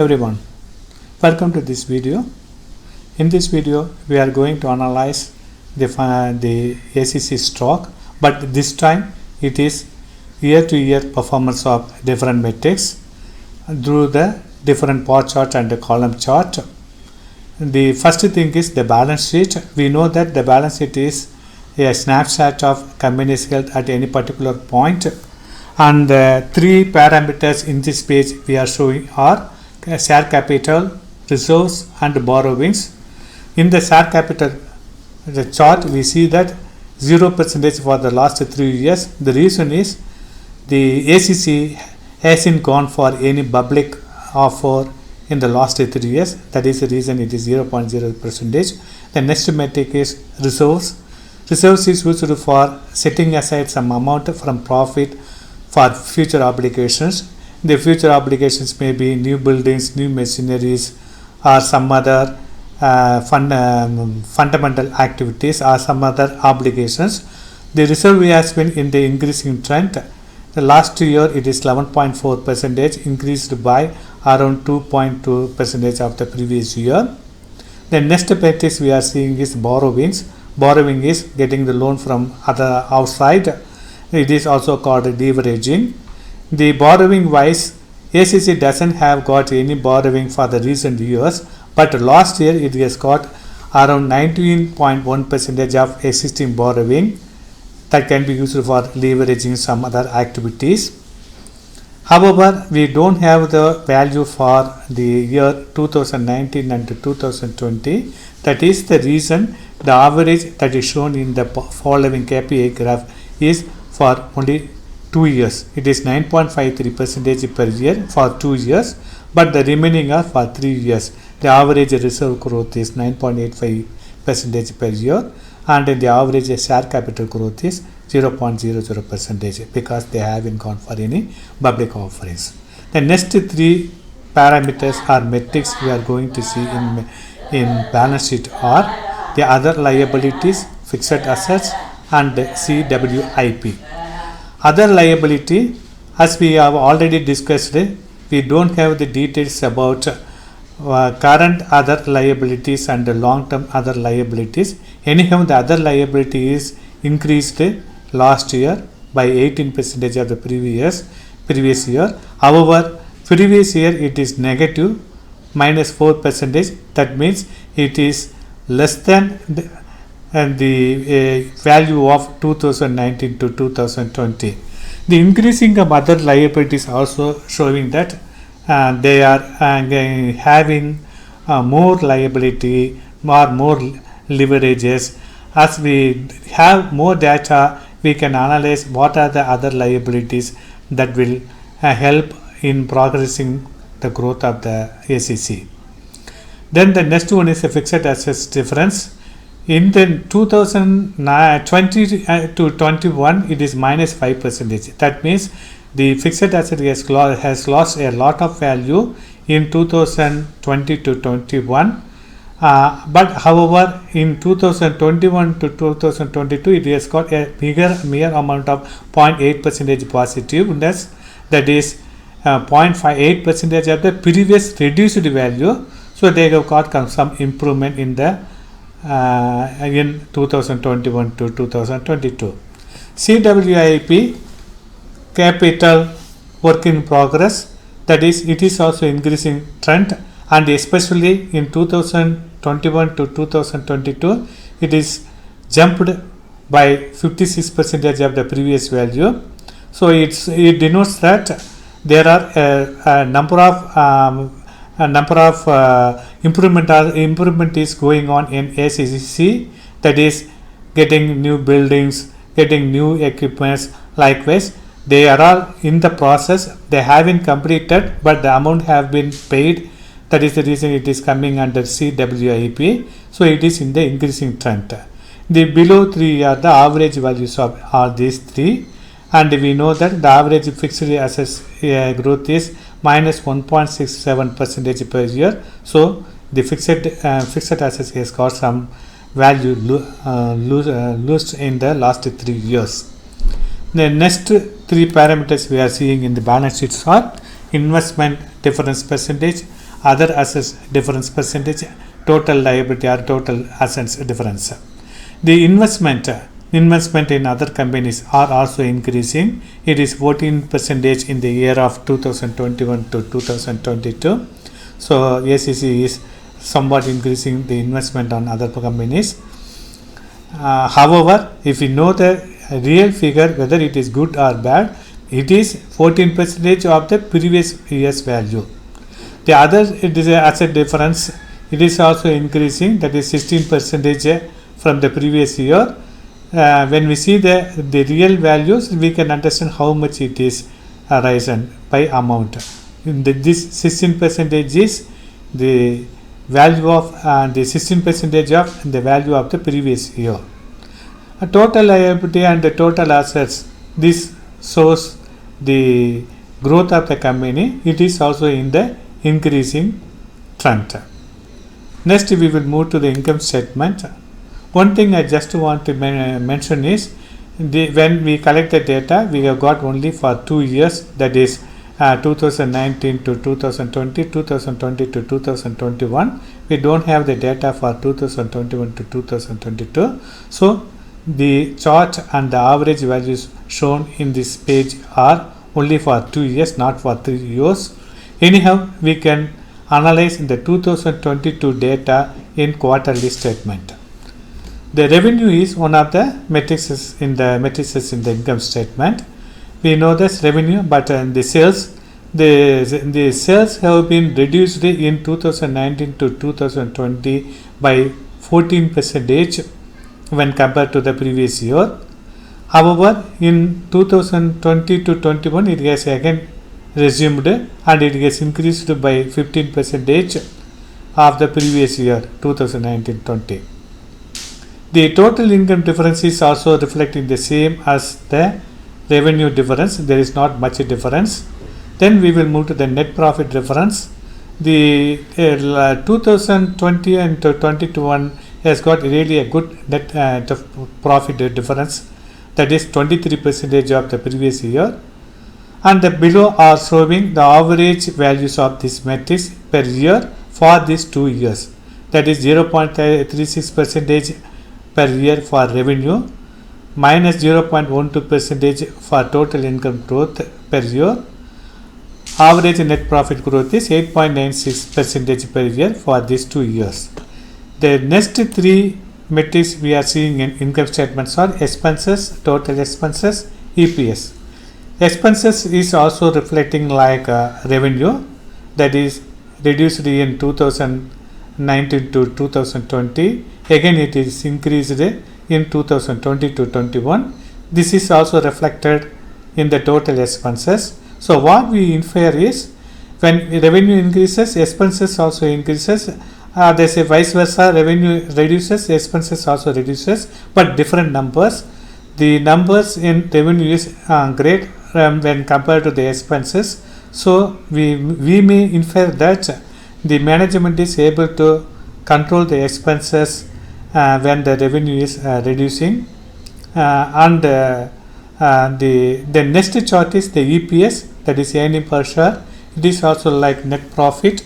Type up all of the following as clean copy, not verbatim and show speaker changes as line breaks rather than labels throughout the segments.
Everyone, welcome to this video. In this video we are going to analyze the ACC stock, but this time it is year to year performance of different metrics through the different bar chart and the column chart. The first thing is the balance sheet. We know that the balance sheet is a snapshot of company's health at any particular point, and the three parameters in this page we are showing are share capital, reserves and borrowings. In the share capital the chart we see that 0% for the last 3 years. The reason is the ACC hasn't gone for any public offer in the last 3 years. That is the reason it is 0.0%. The next metric is reserves. Reserves is used for setting aside some amount from profit for future obligations. The future obligations may be new buildings, new machineries, or some other fundamental activities or some other obligations. The reserve has been in the increasing trend. The last year it is 11.4%, increased by around 2.2% of the previous year. The next metric we are seeing is borrowings. Borrowing is getting the loan from other outside. It is also called leveraging. The borrowing wise, ACC doesn't have got any borrowing for the recent years, but last year it has got around 19.1% of existing borrowing that can be used for leveraging some other activities. However, we don't have the value for the year 2019 and 2020. That is the reason the average that is shown in the following KPI graph is for only 2 years. It is 9.53% per year for 2 years, but the remaining are for 3 years. The average reserve growth is 9.85% per year, and the average share capital growth is 0.00% because they haven't gone for any public offerings. The next three parameters or metrics we are going to see in balance sheet are the other liabilities, fixed assets and CWIP. Other liability, as we have already discussed, we don't have the details about current other liabilities and long-term other liabilities. Anyhow, the other liability is increased last year by 18% of the previous year. However, previous year it is negative minus 4%. That means it is less than the value of 2019 to 2020. The increasing of other liabilities also showing that they are having more liability or more leverages. As we have more data, we can analyze what are the other liabilities that will help in progressing the growth of the ACC. Then the next one is a fixed assets difference. In the 2020 to 21, it is minus 5%. That means the fixed asset has lost a lot of value in 2020 to 21. But however, in 2021 to 2022, it has got a mere amount of 0.8% positiveness. That is 0.58% of the previous reduced value. So they have got some improvement in the in 2021 to 2022. CWIP, capital work in progress, that is it is also increasing trend, and especially in 2021 to 2022 it is jumped by 56% of the previous value. So it denotes that there are a number of improvement is going on in ACC, that is getting new buildings, getting new equipments. Likewise, they are all in the process. They haven't completed, but the amount have been paid. That is the reason it is coming under CWIP. So it is in the increasing trend. The below three are the average values of all these three, and we know that the average fixed assets growth is minus 1.67% per year. So the fixed assets has got some value lost in the last 3 years. The next three parameters we are seeing in the balance sheets are investment difference percentage, other assets difference percentage, total liability or total assets difference. The investment in other companies are also increasing. It is 14% in the year of 2021 to 2022. So ACC is somewhat increasing the investment on other companies. However, if you know the real figure, whether it is good or bad, it is 14% of the previous year's value. The other, it is a asset difference, it is also increasing, that is 16% from the previous year. When we see the real values, we can understand how much it is risen by amount. This 16% is the value of the 16% of the value of the previous year. A total liability and the total assets, this shows the growth of the company. It is also in the increasing trend. Next, we will move to the income statement. One thing I just want to mention is when we collect the data, we have got only for 2 years, that is 2019 to 2020, 2020 to 2021. We don't have the data for 2021 to 2022. So the chart and the average values shown in this page are only for 2 years, not for 3 years. Anyhow, we can analyze in the 2022 data in quarterly statement. The revenue is one of the matrices in the income statement. We know this revenue, but the sales, the sales have been reduced in 2019 to 2020 by 14% when compared to the previous year. However, in 2020 to 21, it has again resumed and it has increased by 15% of the previous year 2019-20. The total income difference is also reflecting the same as the revenue difference. There is not much difference. Then we will move to the net profit difference. The 2020 and 2021 has got really a good net profit difference, that is 23% of the previous year. And the below are showing the average values of this metrics per year for these 2 years, that is 0.36% per year for revenue, minus 0.12% for total income growth per year. Average net profit growth is 8.96% per year for these 2 years. The next 3 metrics we are seeing in income statements are expenses, total expenses, EPS. Expenses is also reflecting like revenue, that is reduced in 2019 to 2020. Again, it is increased in 2020 to 21. This is also reflected in the total expenses. So what we infer is when revenue increases, expenses also increases. They say vice versa, revenue reduces, expenses also reduces, but different numbers. The numbers in revenue is great when compared to the expenses. So we may infer that the management is able to control the expenses when the revenue is reducing. The next chart is the EPS, that is earning per share. It is also like net profit,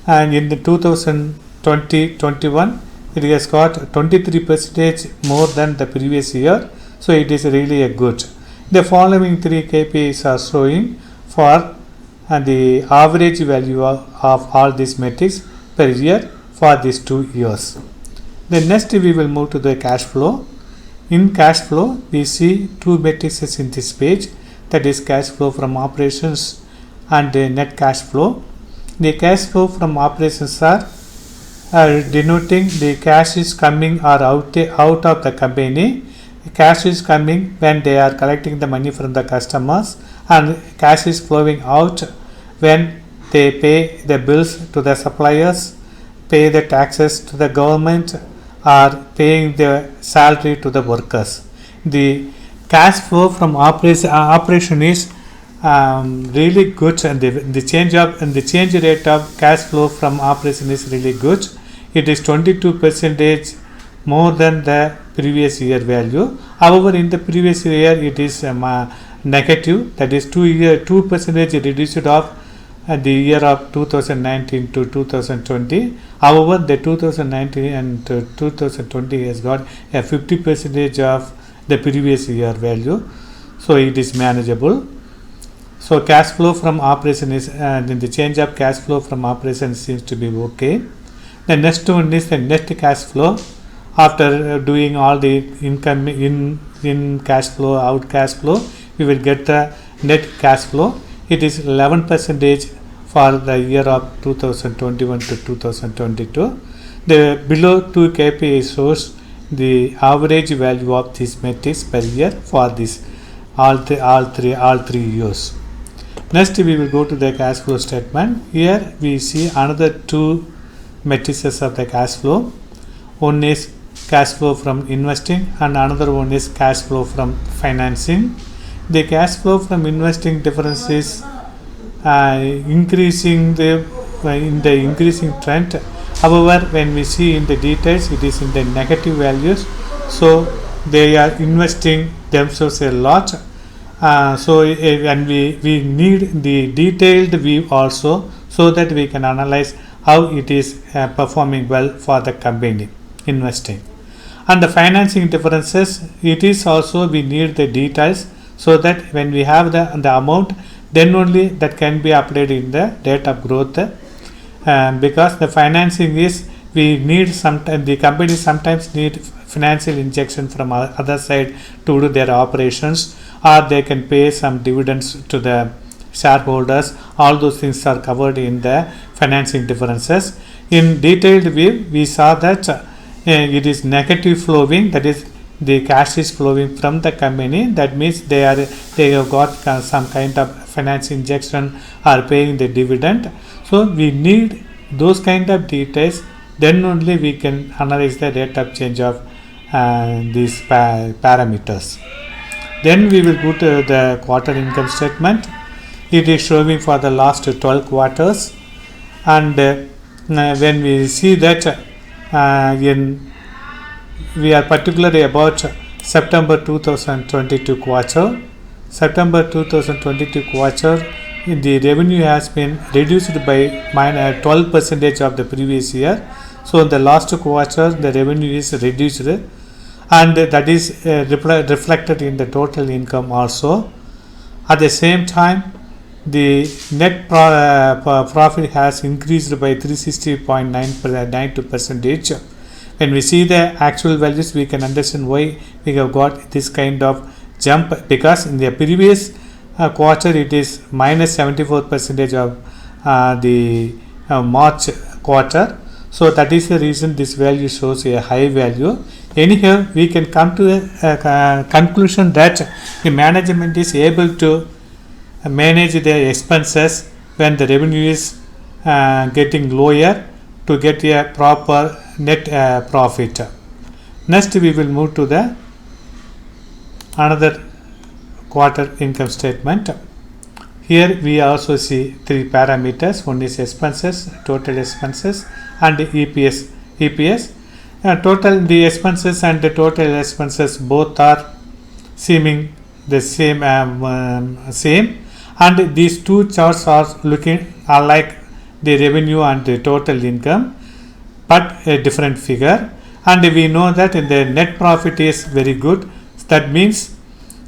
and in the 2020-21 it has got 23% more than the previous year. So it is really a good. The following 3 KPIs are showing for the average value of all these metrics per year for these 2 years. Then next we will move to the cash flow. In cash flow, we see 2 metrics in this page, that is cash flow from operations and net cash flow. The cash flow from operations are denoting the cash is coming or out of the company. Cash is coming when they are collecting the money from the customers, and cash is flowing out when they pay the bills to the suppliers, pay the taxes to the government, or paying the salary to the workers. The cash flow from operation is really good, and the change rate of cash flow from operation is really good. It is 22% more than the previous year value. However, in the previous year it is negative, that is 2% reduced of the year of 2019 to 2020. However, the 2019 and 2020 has got a 50% of the previous year value, so it is manageable. So cash flow from operation is the change of cash flow from operation seems to be okay. The next one is the net cash flow. After doing all the income in cash flow, out cash flow, we will get the net cash flow. It is 11% for the year of 2021 to 2022. The below two KPI shows the average value of these metrics per year for this all three years. Next, we will go to the cash flow statement. Here we see another two matrices of the cash flow. One is cash flow from investing and another one is cash flow from financing. The cash flow from investing difference is increasing in the increasing trend. However, when we see in the details, it is in the negative values, so they are investing themselves a lot. And we need the detailed view also, so that we can analyze how it is performing well for the company investing. And the financing differences, it is also we need the details, so that when we have the amount, then only that can be applied in the rate of growth. Because the financing is, we need sometimes, the company sometimes need financial injection from other side to do their operations, or they can pay some dividends to the shareholders. All those things are covered in the financing differences. In detailed view, we saw that it is negative flowing, that is the cash is flowing from the company. That means they have got some kind of finance injection or paying the dividend. So we need those kind of details, then only we can analyze the rate of change of these parameters. Then we will go to the quarter income statement. It is showing for the last 12 quarters, and when we see that we are particularly about September 2022 quarter. September 2022 quarter, the revenue has been reduced by -12% of the previous year. So the last quarter, the revenue is reduced, and that is reflected in the total income also. At the same time, the net profit has increased by 360.92%. When we see the actual values, we can understand why we have got this kind of jump, because in the previous quarter it is -74% of the March quarter. So that is the reason this value shows a high value. Anyhow, we can come to a conclusion that the management is able to manage the expenses when the revenue is getting lower, to get a proper net profit. Next, we will move to the another quarter income statement. Here we also see three parameters. One is expenses, total expenses, and EPS. Total, the expenses and the total expenses both are seeming the same, and these two charts are looking alike, the revenue and the total income, but a different figure. And we know that the net profit is very good. That means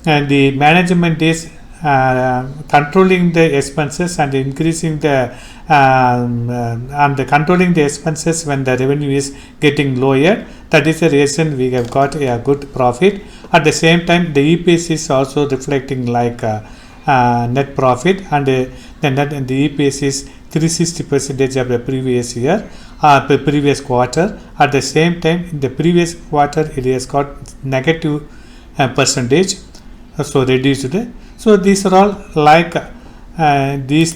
the management is controlling the expenses and increasing the controlling the expenses when the revenue is getting lower. That is the reason we have got a good profit. At the same time, the EPS is also reflecting like net profit, and the EPS is 360% of the previous year, the previous quarter. At the same time, in the previous quarter, it has got negative percentage, so reduced. So these are all like these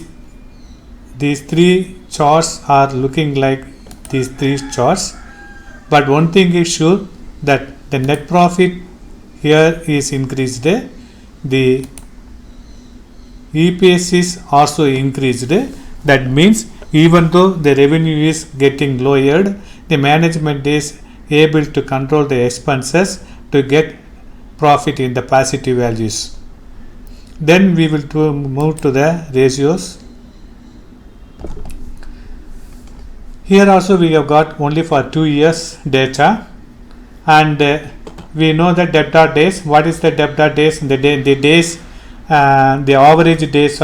three charts are looking like these three charts, but one thing is sure, that the net profit here is increased, the EPS is also increased. That means even though the revenue is getting lowered, the management is able to control the expenses to get profit in the positive values. Then we will move to the ratios. Here also we have got only for 2 years data, and we know the debtor days. What is the debtor days? The days, the average days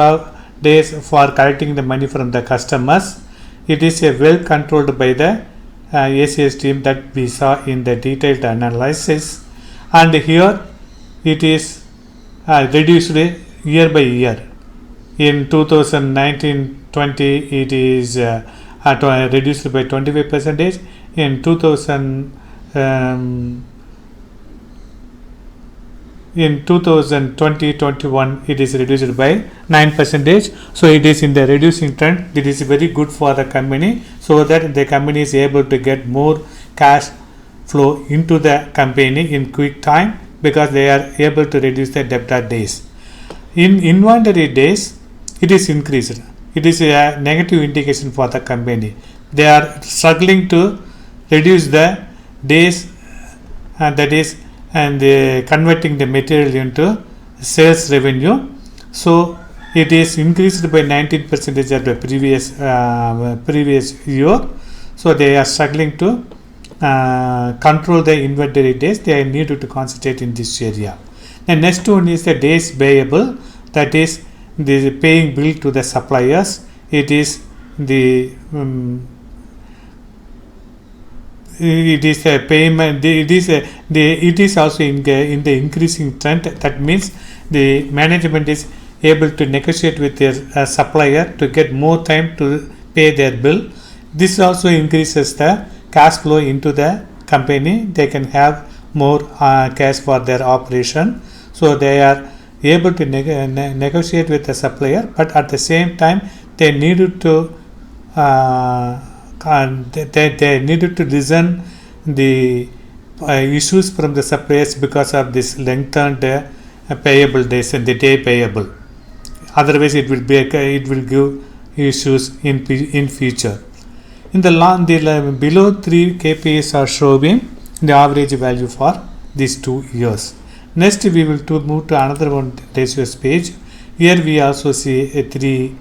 for collecting the money from the customers. It is well controlled by the ACS team that we saw in the detailed analysis, and here it is reduced year by year. In 2019-20 it is reduced by 25%. In 2020-21 it is reduced by 9%. So it is in the reducing trend. It is very good for the company, so that the company is able to get more cash flow into the company in quick time, because they are able to reduce the debtor days. In inventory days, it is increased. It is a negative indication for the company. They are struggling to reduce the days, that is, and converting the material into sales revenue. So it is increased by 19% at the previous year. So they are struggling to control the inventory days. They are needed to concentrate in this area. The next one is the days payable, that is the paying bill to the suppliers. It is the it is a payment. It is also in the increasing trend. That means the management is able to negotiate with their supplier to get more time to pay their bill. This also increases the cash flow into the company. They can have more cash for their operation. So they are able to negotiate with the supplier, but at the same time they needed to they needed to listen the issues from the suppliers because of this lengthened payable days and the day payable. Otherwise it will give issues in future. In the below 3 KPIs are showing the average value for these 2 years. Next we will move to another one, ratios page. Here we also see 3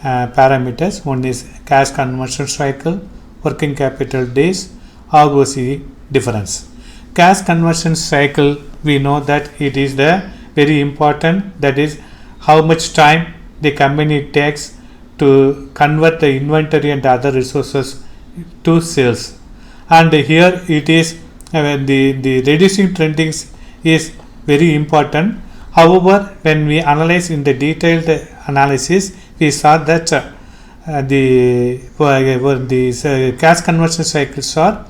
parameters. One is cash conversion cycle, working capital days, ROCE difference. Cash conversion cycle, we know that it is the very important, that is how much time the company takes to convert the inventory and other resources to sales. And here it is the reducing trendings is very important. However, when we analyze in the detailed analysis, we saw that the cash conversion cycles are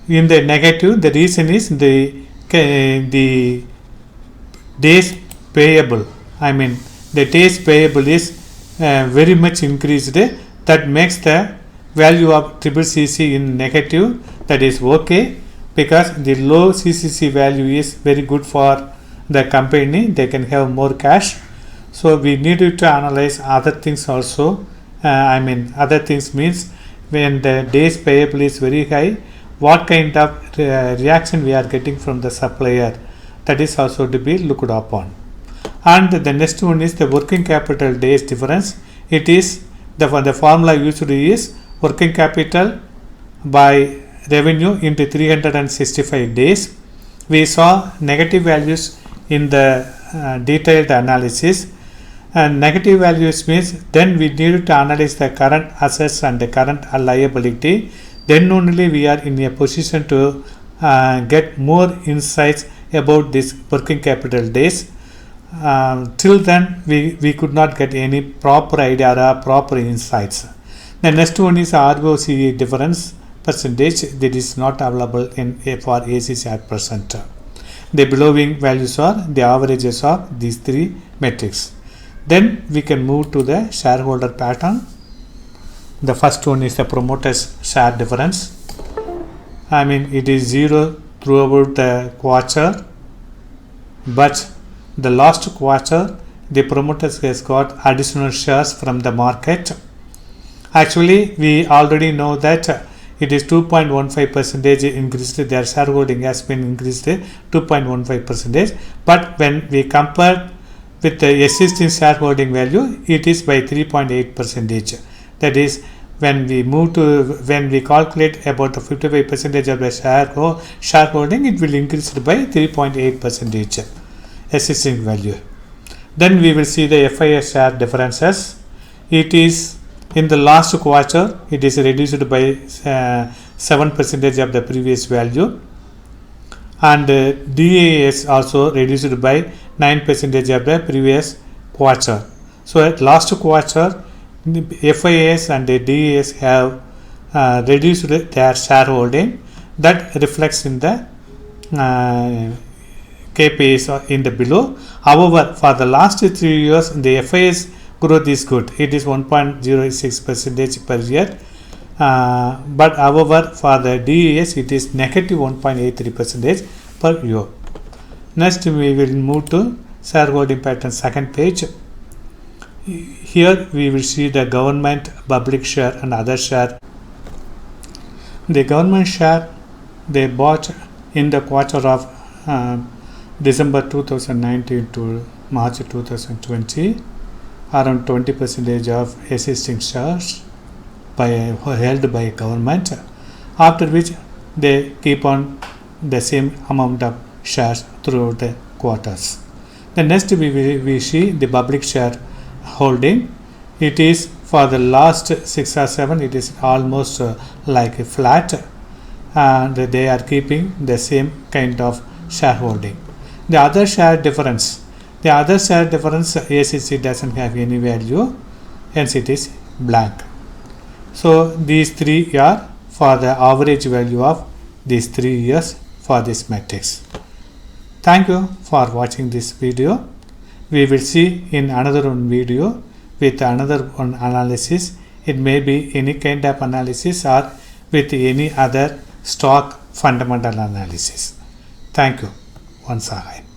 in the negative. The reason is the days payable. I mean, the days payable is very much increased. That makes the value of CCC in negative. That is okay, because the low CCC value is very good for the company. They can have more cash. So we needed to analyze other things also. Other things means when the days payable is very high, what kind of reaction we are getting from the supplier. That is also to be looked upon. And the next one is the working capital days difference. It is the formula used is working capital by revenue into 365 days. We saw negative values in the detailed analysis, and negative values means then we need to analyze the current assets and the current liability. Then only we are in a position to get more insights about this working capital days. Till then we could not get any proper idea or proper insights. The next one is ROCE difference percentage, that is not available for ACC at present. The belowing values are the averages of these 3 metrics. Then we can move to the shareholder pattern. The first one is the promoters share difference. It is 0 throughout the quarter, but the last quarter the promoters has got additional shares from the market. Actually, we already know that it is 2.15% increased. Their shareholding has been increased 2.15%. But when we compare with the existing shareholding value, it is by 3.8%. That is when we calculate about the 55% of the shareholding, it will increase by 3.8% existing value. Then we will see the FIS share differences. It is in the last quarter, it is reduced by 7% of the previous value, and DAS also reduced by 9% of the previous quarter. So at last quarter, FIS and the DAS have reduced their shareholding. That reflects in the KPIs in the below. However, for the last 3 years, the FIS growth is good. It is 1.06% per year. But however, for the DAS, it is negative 1.83% per year. Next, we will move to shareholding pattern, second page. Here we will see the government, public share and other share. The government share they bought in the quarter of December 2019 to March 2020, around 20% of existing shares held by government, after which they keep on the same amount of shares throughout the quarters. The next we see the public share holding. It is for the last 6 or 7, it is almost like a flat, and they are keeping the same kind of shareholding. The other share difference, ACC doesn't have any value, hence it is blank. So these three are for the average value of these 3 years for this matrix. Thank you for watching this video. We will see in another one video with another one analysis. It may be any kind of analysis or with any other stock fundamental analysis. Thank you once again.